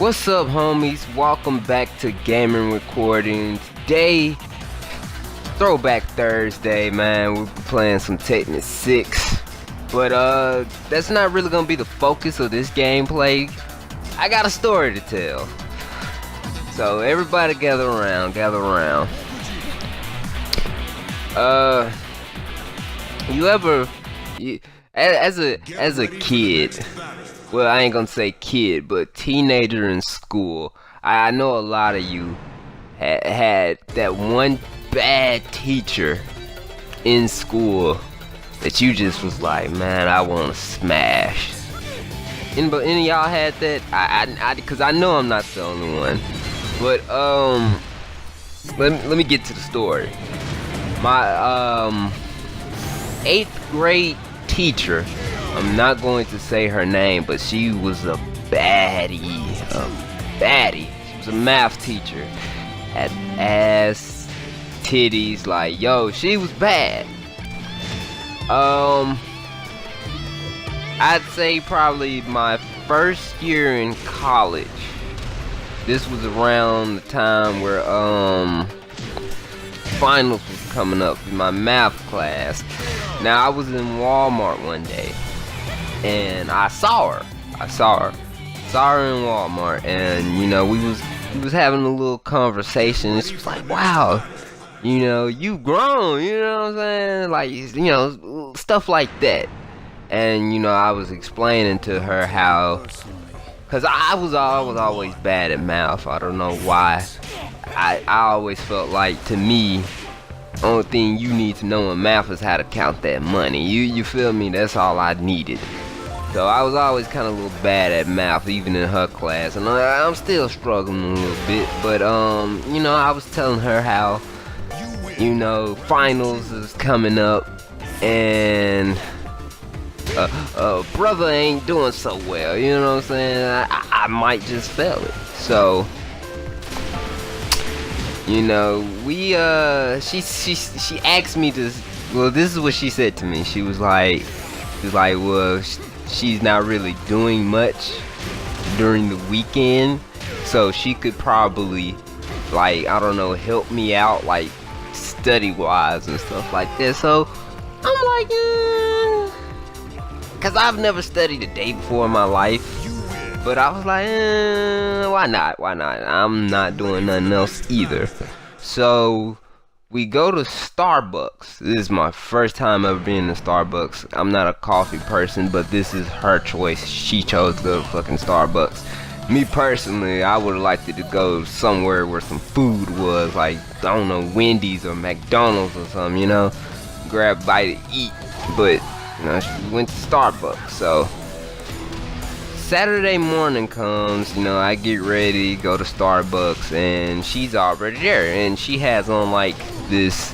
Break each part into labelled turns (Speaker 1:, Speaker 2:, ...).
Speaker 1: What's up, homies? Welcome back to Gaming Recording. Today, Throwback Thursday, man. We'll be playing some Tekken 6. But that's not really gonna be the focus of this gameplay. I got a story to tell. So everybody gather around. As a kid, well, I ain't gonna say kid, but teenager in school, I know a lot of you had that one bad teacher in school that you just was like, man, I want to smash. Any of y'all had that? Cause I know I'm not the only one. But let me get to the story. My 8th grade teacher, I'm not going to say her name, but she was a baddie. She was a math teacher. Had ass, titties, like, yo, she was bad. I'd say probably my first year in college. This was around the time where finals was coming up in my math class. Now I was in Walmart one day and I saw her in Walmart, and you know, we was having a little conversation, and she was like, wow, you know, you've grown, you know what I'm saying, like, you know, stuff like that. And you know, I was explaining to her how, cause I was always bad at math. I don't know why. I always felt like, to me, only thing you need to know in math is how to count that money. You feel me? That's all I needed. So I was always kind of a little bad at math, even in her class, and I'm still struggling a little bit. But you know, I was telling her how, you know, finals is coming up, and brother ain't doing so well. You know what I'm saying? I might just fail it. So, you know, she asked me to, well, this is what she said to me. She was like, well, she's not really doing much during the weekend, so she could probably, like, I don't know, help me out, like, study wise and stuff like that. So I'm like, cause I've never studied a day before in my life. But I was like, why not? I'm not doing nothing else either. So we go to Starbucks. This is my first time ever being to Starbucks. I'm not a coffee person, but this is her choice. She chose to go to fucking Starbucks. Me personally, I would have liked to go somewhere where some food was, like, I don't know, Wendy's or McDonald's or something, you know? Grab a bite to eat. But, you know, she went to Starbucks. So Saturday morning comes, you know, I get ready, go to Starbucks, and she's already there, and she has on like this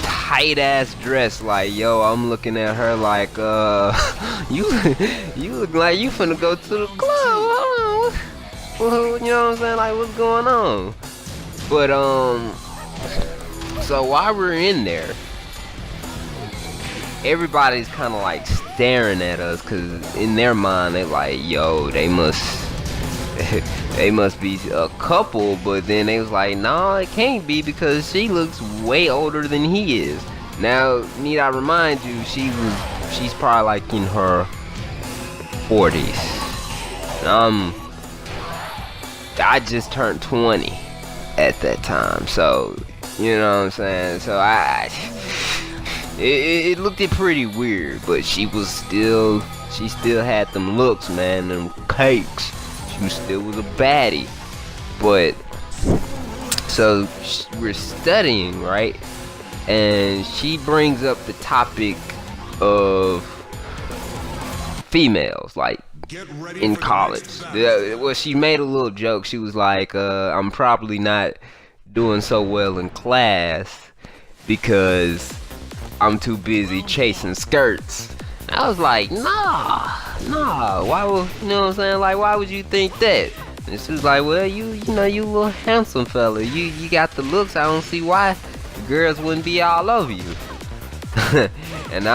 Speaker 1: tight ass dress. Like, yo, I'm looking at her like, you look like you finna go to the club. Well, you know what I'm saying? Like, what's going on? But so while we're in there, everybody's kind of like staring at us, cause in their mind they like, yo, they must be a couple. But then they was like, no, it can't be, because she looks way older than he is. Now, need I remind you, she's probably like in her 40s. I just turned 20 at that time, so you know what I'm saying. So it looked pretty weird, but she still had them looks, man, them cakes. She still was a baddie. But so we're studying, right? And she brings up the topic of females, like, in college. Well, she made a little joke. She was like, I'm probably not doing so well in class because I'm too busy chasing skirts. I was like, nah, why would, you know what I'm saying, like, why would you think that? And she was like, well, you know, you little handsome fella, you got the looks, I don't see why girls wouldn't be all over you. And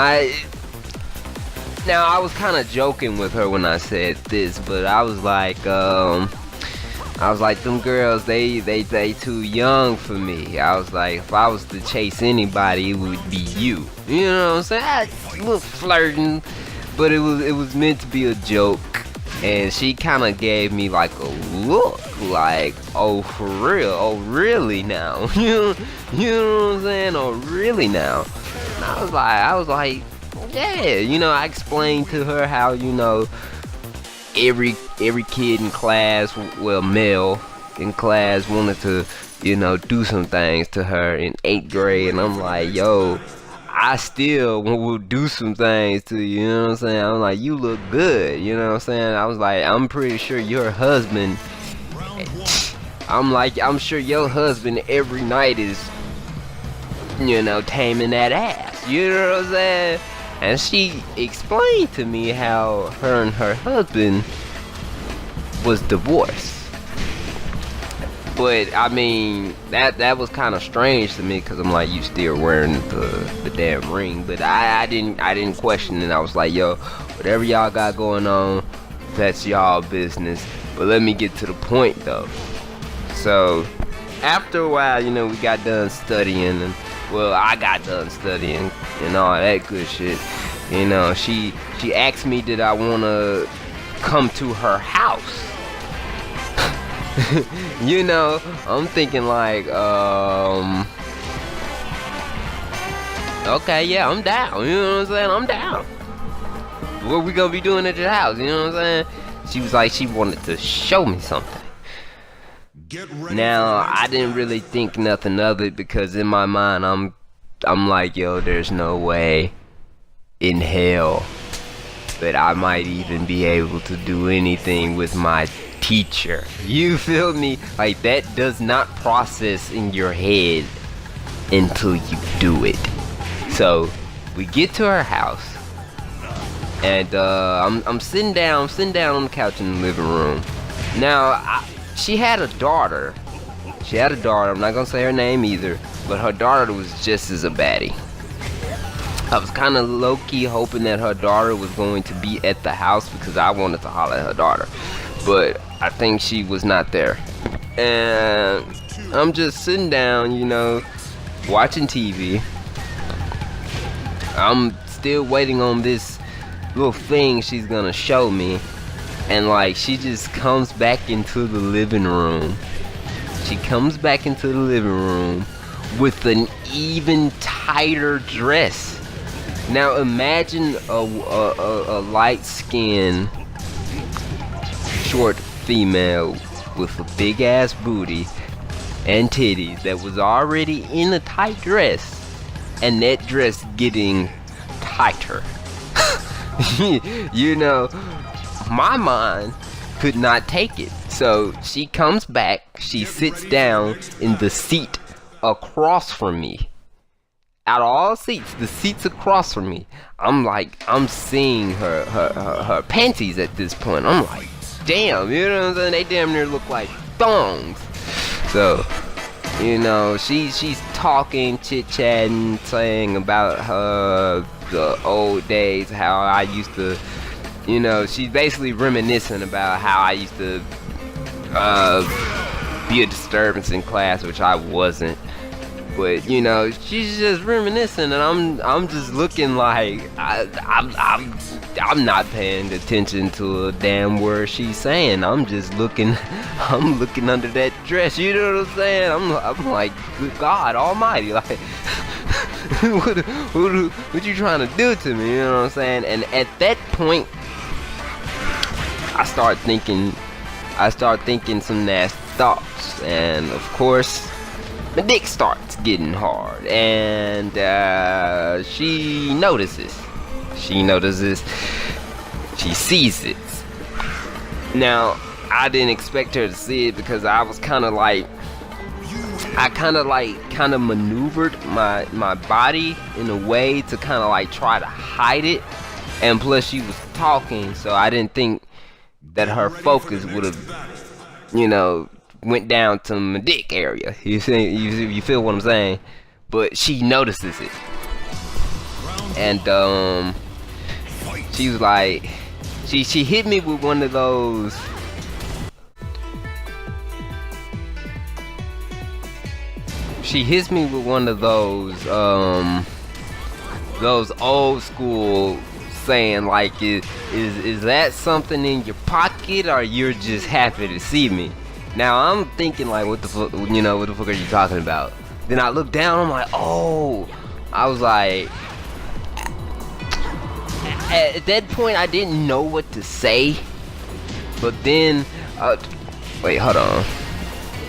Speaker 1: Now I was kind of joking with her when I said this, but I was like, them girls, they too young for me. I was like, if I was to chase anybody, it would be you. You know what I'm saying? A little flirting, but it was meant to be a joke. And she kind of gave me like a look, like, oh, for real? Oh, really now? You know what I'm saying? Oh, really now? And I was like, yeah. You know, I explained to her how, you know, every kid in class, well, male in class, wanted to, you know, do some things to her in 8th grade. And I'm like, yo, I still will do some things to you, you know what I'm saying? I'm like, you look good, you know what I'm saying? I was like, I'm pretty sure your husband, I'm sure your husband every night is, you know, taming that ass, you know what I'm saying? And she explained to me how her and her husband was divorced. But I mean, that was kind of strange to me, because I'm like, you still wearing the damn ring. But I didn't question it. I was like, yo, whatever y'all got going on, that's y'all business. But let me get to the point though. So after a while, you know, we got done studying, and well, I got done studying and all that good shit. You know, she asked me, did I wanna come to her house? You know, I'm thinking like, okay, yeah, I'm down. You know what I'm saying? I'm down. What we gonna be doing at your house? You know what I'm saying? She was like, she wanted to show me something. Now, I didn't really think nothing of it, because in my mind, I'm like, yo, there's no way in hell that I might even be able to do anything with my teacher. You feel me? Like, that does not process in your head until you do it. So we get to her house, and I'm sitting down on the couch in the living room. Now she had a daughter. I'm not gonna say her name either, but her daughter was just as a baddie. I was kind of low-key hoping that her daughter was going to be at the house, because I wanted to holler at her daughter. But I think she was not there. And I'm just sitting down, you know, watching TV. I'm still waiting on this little thing she's gonna show me. And like, she just comes back into the living room. She comes back into the living room with an even tighter dress. Now imagine a light-skinned, short female with a big ass booty and titties that was already in a tight dress, and that dress getting tighter. You know, my mind could not take it. So she comes back, she sits down in the seat across from me. Out of all seats, the seats across from me, I'm seeing her panties at this point. I'm like, damn, you know what I'm saying? They damn near look like thongs. So, you know, she's talking, chit-chatting, saying about the old days, how I used to, you know, she's basically reminiscing about how I used to be a disturbance in class, which I wasn't. But you know, she's just reminiscing, and I'm just looking like I'm not paying attention to a damn word she's saying. I'm just looking, I'm looking under that dress. You know what I'm saying? I'm like, good God Almighty, like, what you trying to do to me? You know what I'm saying? And at that point, I start thinking some nasty thoughts, and of course, my dick starts getting hard, and she notices. She sees it. Now, I didn't expect her to see it, because I was kind of maneuvered my body in a way to kind of like try to hide it, and plus she was talking, so I didn't think that her focus would have, you know, went down to my dick area. You feel what I'm saying? But she notices it, and she was like, she hit me with one of those. She hits me with one of those old school saying like, is that something in your pocket or you're just happy to see me? Now I'm thinking like, what the fuck, you know, what the fuck are you talking about? Then I look down, I'm like, oh, I was like, at that point I didn't know what to say, but then, wait, hold on,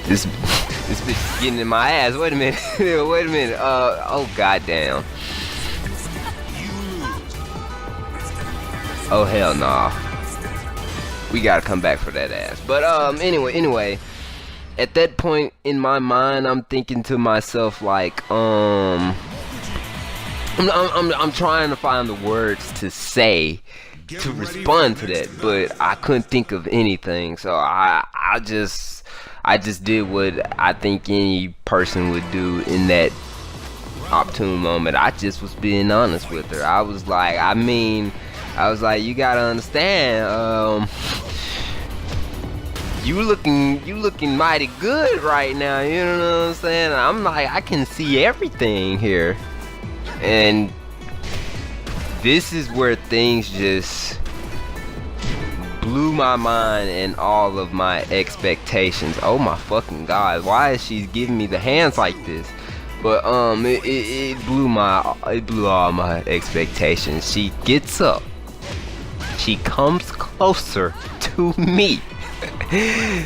Speaker 1: this bitch is getting in my ass. Wait a minute. Wait a minute. Oh goddamn. Oh hell nah. We gotta come back for that ass. But anyway, at that point in my mind, I'm thinking to myself like, I'm trying to find the words to say to respond to that, but I couldn't think of anything. So I just did what I think any person would do in that opportune moment. I just was being honest with her. I was like, you gotta understand, you looking mighty good right now, you know what I'm saying? I'm like, I can see everything here. And this is where things just blew my mind and all of my expectations. Oh my fucking god, why is she giving me the hands like this? But it blew all my expectations. She gets up, she comes closer to me,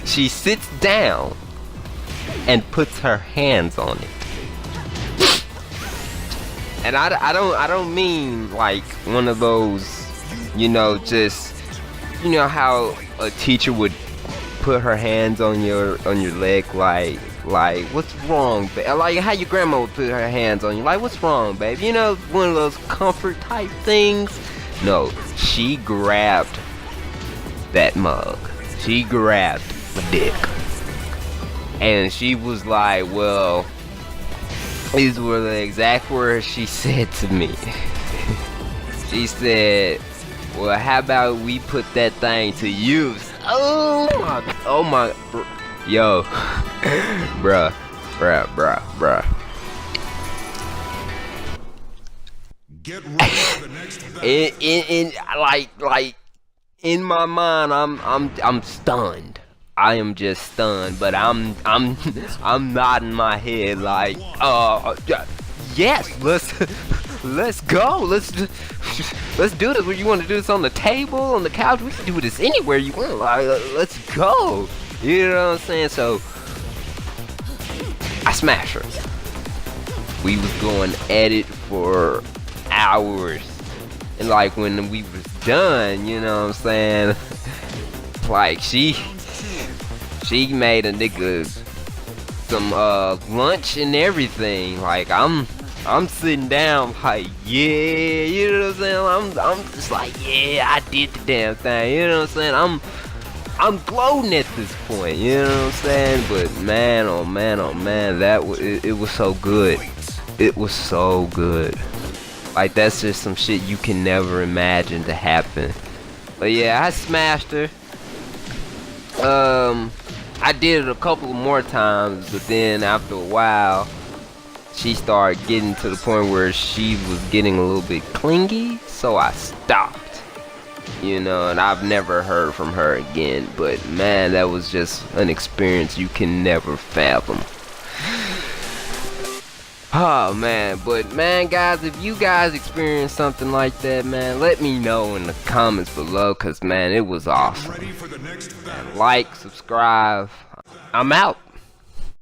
Speaker 1: she sits down and puts her hands on it. And I don't mean like one of those, you know, just, you know how a teacher would put her hands on your leg, like what's wrong, babe? Like how your grandma would put her hands on you, like what's wrong, babe? You know, one of those comfort type things. No, she grabbed that mug. She grabbed the dick, and she was like, well, these were the exact words she said to me. She said, well, how about we put that thing to use? Oh my, yo, bruh. Get ready for the next battle. In my mind, I'm stunned. I am just stunned, but I'm nodding my head like, yes, let's go, let's do this. What you want to do this on the table, on the couch? We can do this anywhere you want. Like, let's go. You know what I'm saying? So I smashed her. We was going at it for hours, and like when we was done, you know what I'm saying? Like she made a nigga some lunch and everything. Like I'm sitting down like, yeah, you know what I'm saying? I'm just like, yeah, I did the damn thing, you know what I'm saying? I'm gloating at this point, you know what I'm saying? But man, oh man, it was so good. It was so good. Like that's just some shit you can never imagine to happen. But yeah, I smashed her. I did it a couple more times, but then after a while, she started getting to the point where she was getting a little bit clingy, so I stopped. You know, and I've never heard from her again, but man, that was just an experience you can never fathom. Oh man, but man, guys, if you guys experienced something like that, man, let me know in the comments below, cause man, it was awesome. Man, like, subscribe. I'm out.